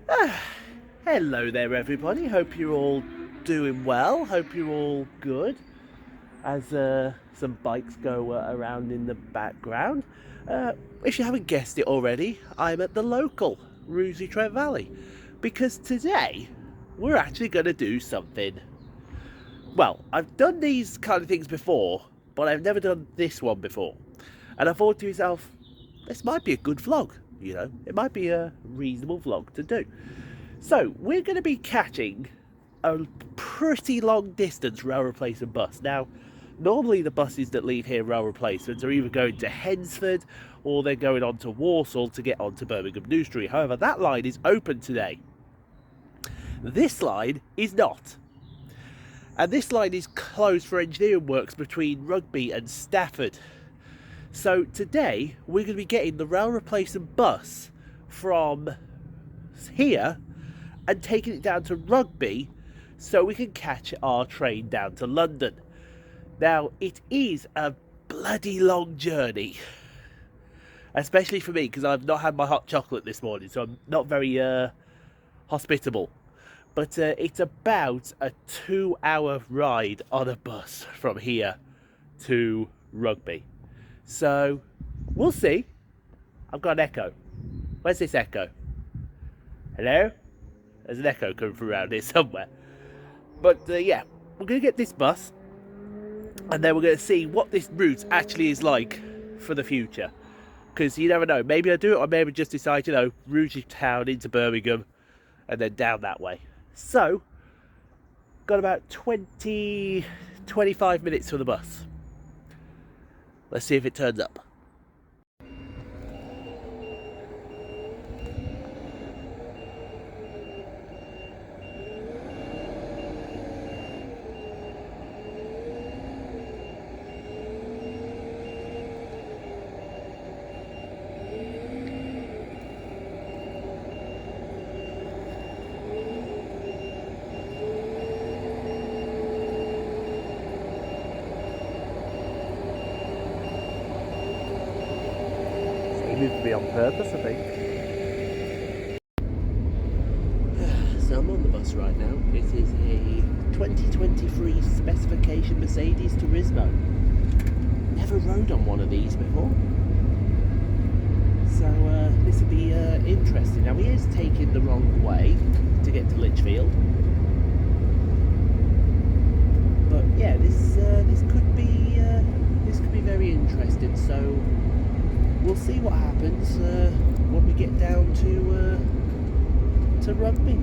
Ah, hello there, everybody. Hope you're all doing well. Hope you're all good. As some bikes go around in the background. Uh, if you haven't guessed it already, I'm at the local Rugeley Trent Valley because today we're actually going to do something. Well, I've done these kind of things before, but I've never done this one before. And I thought to myself, this might be a good vlog. It might be a reasonable vlog to do. So we're going to be catching a pretty long distance rail replacement bus. Now, normally the buses that leave here rail replacements are either going to Hensford or they're going on to Walsall to get onto Birmingham New Street. However, that line is open today. This line is not. And this line is closed for engineering works between Rugby and Stafford. So today we're going to be getting the rail replacement bus from here and taking it down to Rugby so we can catch our train down to London. Now, it is a bloody long journey, especially for me because I've not had my hot chocolate this morning, so I'm not very hospitable. But it's about a 2-hour ride on a bus from here to Rugby. So we'll see. I've got an echo. Where's this echo? Hello? There's an echo coming from around here somewhere. But yeah, we're going to get this bus and then we're going to see what this route actually is like for the future. Because you never know, maybe I do it or maybe just decide, Rugeley Town into Birmingham and then down that way. So, got about 25 minutes for the bus. Let's see if it turns up. Moved to be on purpose, I think. So I'm on the bus right now. It is a 2023 specification Mercedes Turismo. Never rode on one of these before. So this will be interesting. Now he is taking the wrong way to get to Lichfield. But yeah, this could be very interesting. So we'll see what happens when we get down to Rugby.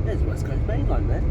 There's West Coast Main Line there.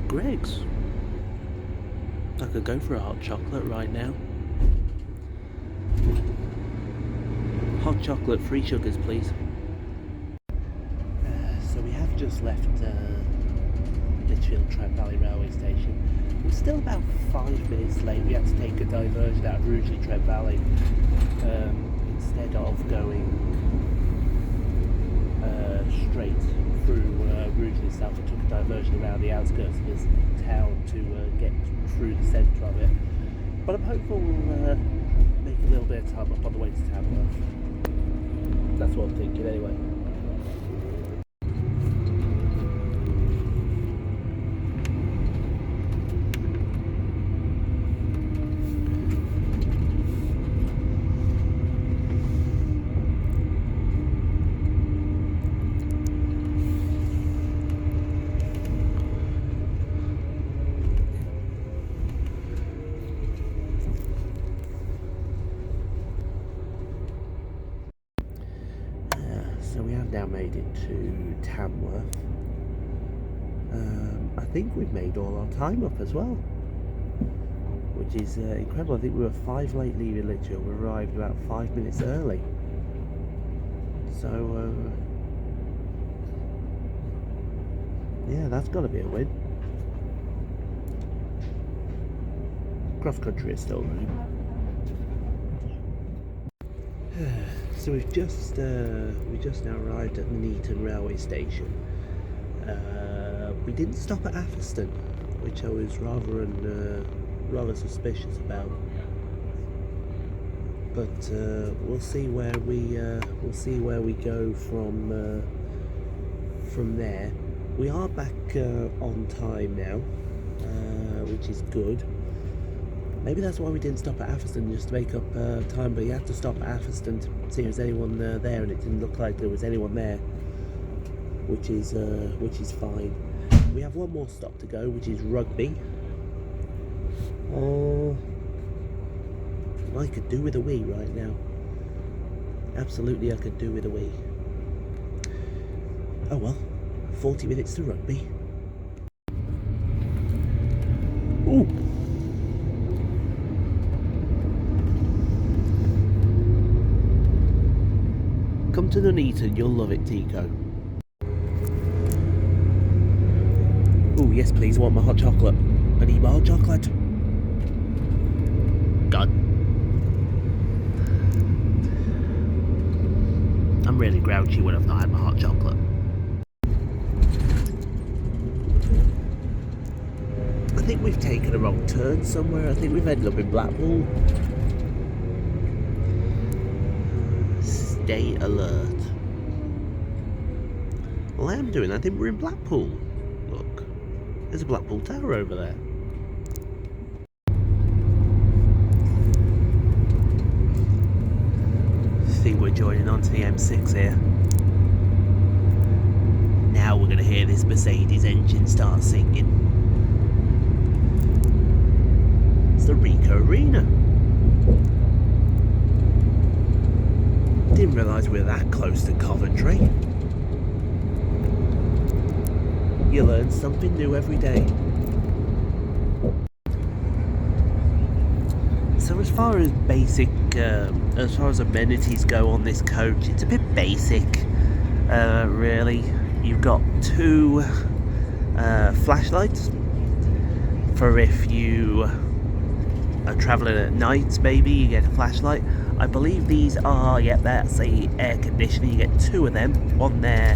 Greg's. I could go for a hot chocolate right now. Hot chocolate, free sugars, please. So we have just left Lichfield Trent Valley Railway Station. We're still about 5 minutes late. We had to take a diversion out of Rugeley Trent Valley instead of going straight through Rugeley itself. We took a diversion around the outskirts of this town to get through the centre of it. But I'm hopeful we'll make a little bit of time up on the way to Tamworth. That's what I'm thinking anyway. So we have now made it to Tamworth. I think we've made all our time up as well, which is incredible. I think we were 5 late leaving Lichfield. We arrived about 5 minutes early. So yeah, that's got to be a win. Cross country is still running. So we just now arrived at the Nuneaton railway station. We didn't stop at Atherstone, which I was rather suspicious about. But we'll see where we go from there. We are back on time now, which is good. Maybe that's why we didn't stop at Atherstone, just to make up time, but you had to stop at Atherstone to see if there was anyone there, and it didn't look like there was anyone there, which is fine. We have one more stop to go, which is Rugby. I could do with a wee right now. Absolutely, I could do with a wee. Oh well, 40 minutes to Rugby. Ooh. Come to Nuneaton, you'll love it, Tico. Oh, yes please, I want my hot chocolate. I need my hot chocolate. God. I'm really grouchy when I've not had my hot chocolate. I think we've taken a wrong turn somewhere. I think we've ended up in Blackpool. Stay alert. Well, I am doing. I think we're in Blackpool. Look, there's a Blackpool Tower over there. I think we're joining onto the M6 here. Now we're going to hear this Mercedes engine start singing. It's the Rico Arena. Didn't realise we were that close to Coventry. You learn something new every day. So as far as basic, as far as amenities go on this coach, it's a bit basic, really. You've got 2 flashlights for if you are travelling at night, maybe you get a flashlight. I believe these are, yeah, that's a air conditioner. You get 2 of them, one there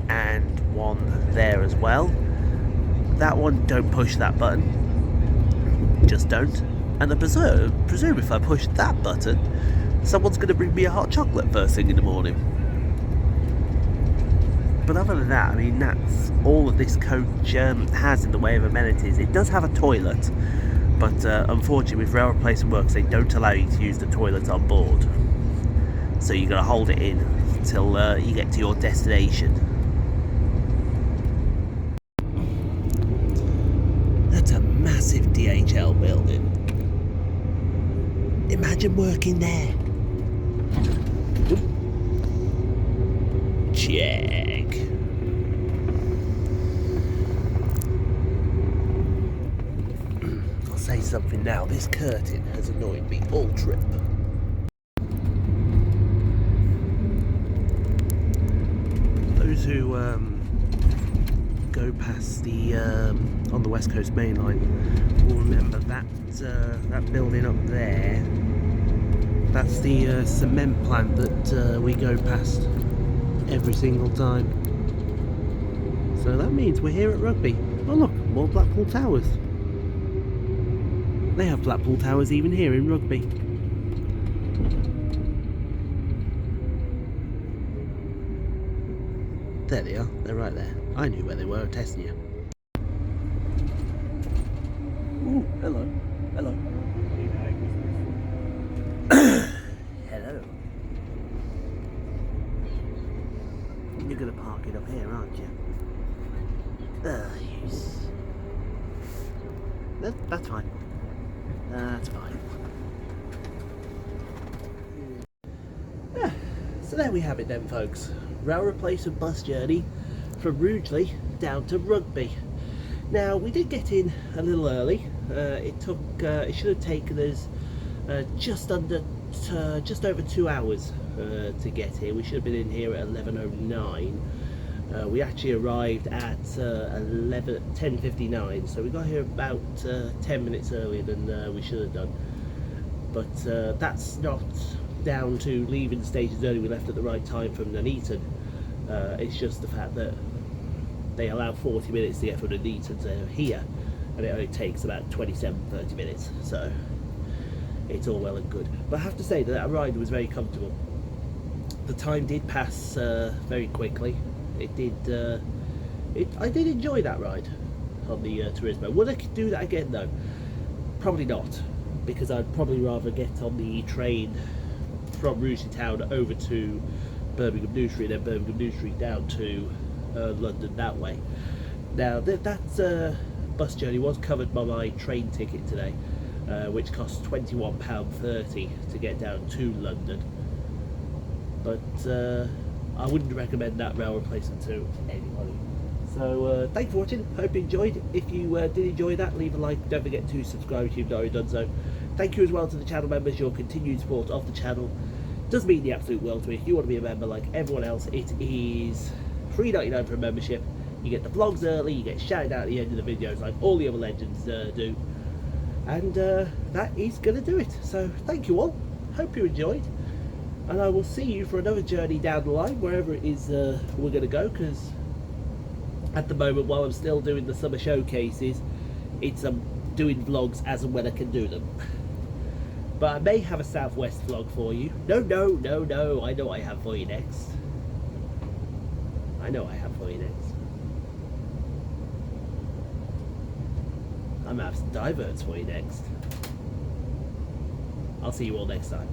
and one there as well. That one, don't push that button, just don't. And I presume if I push that button, someone's going to bring me a hot chocolate first thing in the morning. But other than that, I mean, that's all that this coach has in the way of amenities. It does have a toilet, but unfortunately with rail replacement works they don't allow you to use the toilet on board, so you got to hold it in until you get to your destination. That's a massive DHL building. Imagine working there. Check. I'll say something now. This curtain has annoyed me all trip. Those who go past the on the West Coast Main Line will remember that that building up there. That's the cement plant that we go past every single time. So that means we're here at Rugby. Oh look, more Blackpool Towers. They have Blackpool Towers even here in Rugby. There they are. They're right there. I knew where they were. Testing you. Ooh, hello. Hello. Hello. You're gonna park it up here, aren't you? Yes. That's fine. That's fine. So there we have it then, folks. Rail replacement bus journey from Rugeley down to Rugby. Now we did get in a little early. It should have taken us just over 2 hours to get here. We should have been in here at 11:09. We actually arrived at 10:59, so we got here about 10 minutes earlier than we should have done. But that's not down to leaving the stations early. We left at the right time from Nuneaton. It's just the fact that they allow 40 minutes to get from Nuneaton to here, and it only takes about 27-30 minutes, so it's all well and good. But I have to say that ride was very comfortable. The time did pass very quickly. It did. I did enjoy that ride on the Turismo. Would I do that again though? Probably not, because I'd probably rather get on the train from Rugeley Town over to Birmingham New Street, then Birmingham New Street down to London that way. Now that bus journey was covered by my train ticket today, which costs £21.30 to get down to London. But I wouldn't recommend that rail replacement to anybody. So thanks for watching. Hope you enjoyed. If you did enjoy that, leave a like. Don't forget to subscribe if you've not already done so. Thank you as well to the channel members. Your continued support of the channel does mean the absolute world to me. If you want to be a member like everyone else, it is $3.99 for a membership. You get the vlogs early, you get shouted out at the end of the videos like all the other legends do. And that is going to do it. So thank you all. Hope you enjoyed. And I will see you for another journey down the line, wherever it is we're going to go, because at the moment, while I'm still doing the summer showcases, it's doing vlogs as and when I can do them. But I may have a southwest vlog for you. No, I know what I have for you next. I'm going to have some diverts for you next. I'll see you all next time.